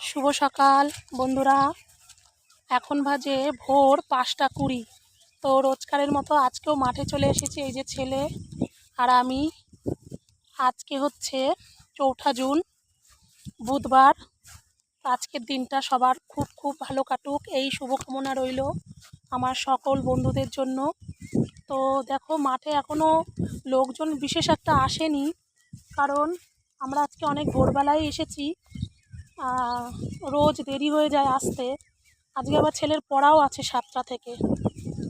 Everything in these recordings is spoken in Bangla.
শুভ সকাল বন্ধুরা। এখন বাজে ভোর 5টা 20। তো রোজকারের মতো আজকেও মাঠে চলে এসেছি। এই যে ছেলে আর আমি। আজকে হচ্ছে 4 জুন, বুধবার। আজকের দিনটা সবার খুব খুব ভালো কাটুক, এই শুভকামনা রইল আমার সকল বন্ধুদের জন্য। তো দেখো, মাঠে এখনও লোকজন বিশেষ একটা আসেনি, কারণ আমরা আজকে অনেক ভোরবেলায় এসেছি। রোজ দেরি হয়ে যায় আসতে। আজকে আবার ছেলের পড়াও আছে 7টা থেকে,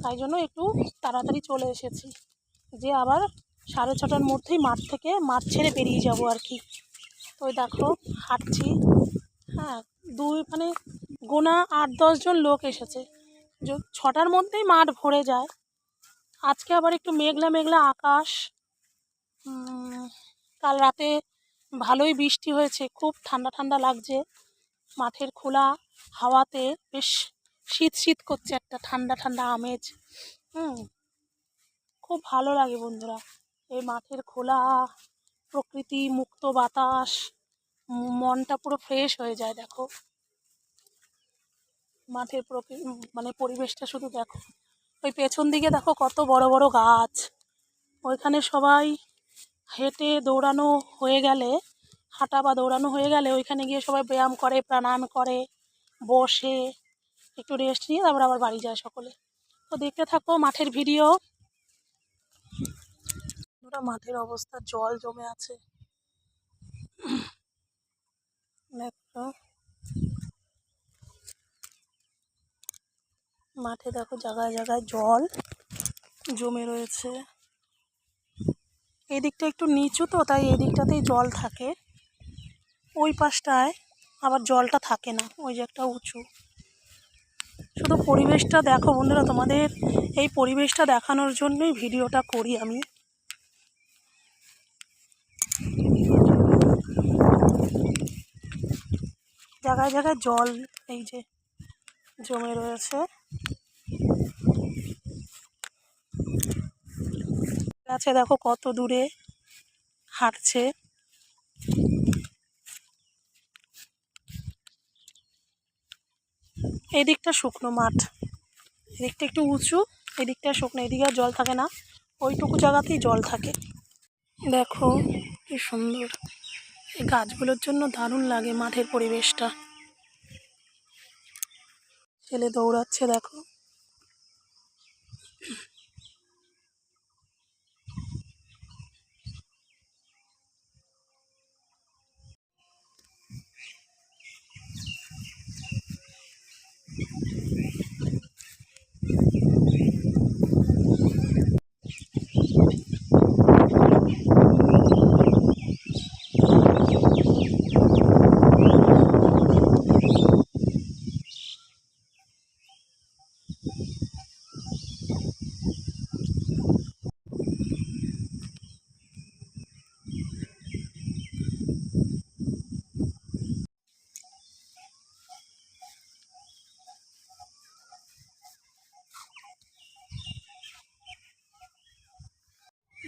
তাই জন্য একটু তাড়াতাড়ি চলে এসেছি, যে আবার 6:30টার মধ্যেই মাঠ ছেড়ে বেরিয়ে যাব আর কি। তো দেখো, হাঁটছি। হ্যাঁ, গোনা 8-10 জন লোক এসেছে। 6টার মধ্যেই মাঠ ভরে যায়। আজকে আবার একটু মেঘলা মেঘলা আকাশ। কাল রাতে ভালোই বৃষ্টি হয়েছে, খুব ঠান্ডা ঠান্ডা লাগছে। মাঠের খোলা হাওয়াতে বেশ শীত শীত করছে, একটা ঠান্ডা ঠান্ডা আমেজ। খুব ভালো লাগে বন্ধুরা, এই মাঠের খোলা প্রকৃতি, মুক্ত বাতাস, মনটা পুরো ফ্রেশ হয়ে যায়। দেখো মাঠের পরিবেশটা শুধু দেখো। ওই পেছন দিকে দেখো কত বড় বড় গাছ। ওইখানে সবাই হেঁটে দৌড়ানো হয়ে গেলে, হাঁটা বা দৌড়ানো হয়ে গেলে ওইখানে গিয়ে সবাই ব্যায়াম করে, প্রাণায়াম করে, বসে একটু রেস্ট নিয়ে তারপর আবার বাড়ি যায় সকলে। তো দেখতে থাকো মাঠের ভিডিও। মাঠের অবস্থা, জল জমে আছে। দেখো মাঠে, দেখো জায়গায় জায়গায় জল জমে রয়েছে। এই দিকটা একটু নিচু, তো তাই এই দিকটাতেই জল থাকে। ওই পাশটায় আবার জলটা থাকে না, ওই যে একটা উঁচু। শুধু পরিবেশটা দেখো বন্ধুরা, তোমাদের এই পরিবেশটা দেখানোর জন্যই ভিডিওটা করি আমি। জায়গায় জায়গায় জল এই যে জমে রয়েছে। গাছে দেখো কত দূরে হাঁটছে। এদিকটা শুকনো মাঠ, এদিকটা একটু উঁচু, এদিকটা শুকনো। এদিকে আর জল থাকে না, ওইটুকু জায়গাতেই জল থাকে। দেখো কি সুন্দর, এই গাছগুলোর জন্য দারুণ লাগে মাঠের পরিবেশটা। ছেলে দৌড়াচ্ছে দেখো।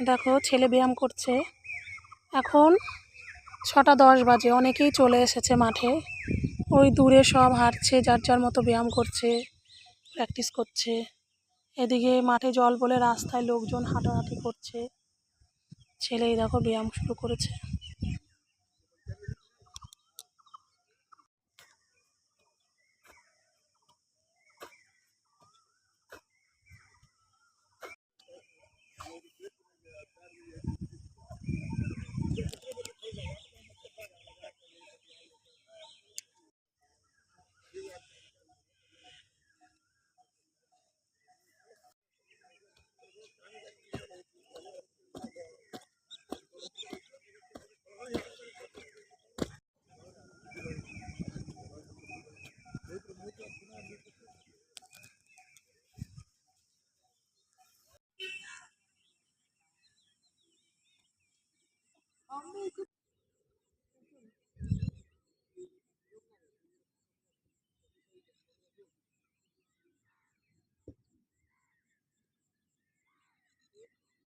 দেখো ছেলে ব্যায়াম করছে। এখন 6টা 10 বাজে, অনেকেই চলে এসেছে মাঠে। ওই দূরে সব হাঁটছে, যার যার মতো ব্যায়াম করছে, প্র্যাকটিস করছে। এদিকে মাঠে জল বলে রাস্তায় লোকজন হাঁটাহাঁটি করছে। ছেলেই দেখো ব্যায়াম শুরু করেছে।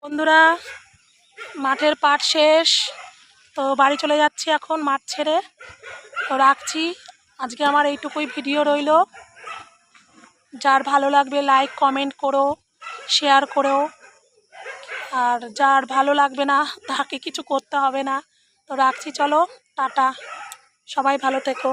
বন্ধুরা, মাঠের পাট শেষ, তো বাড়ি চলে যাচ্ছি এখন মাঠ ছেড়ে। তো রাখছি, আজকে আমার এইটুকুই ভিডিও রইল। যার ভালো লাগবে লাইক কমেন্ট করো, শেয়ার করো, আর যার ভালো লাগবে না তাকে কিছু করতে হবে না। তো রাখছি, চলো টাটা, সবাই ভালো থেকো।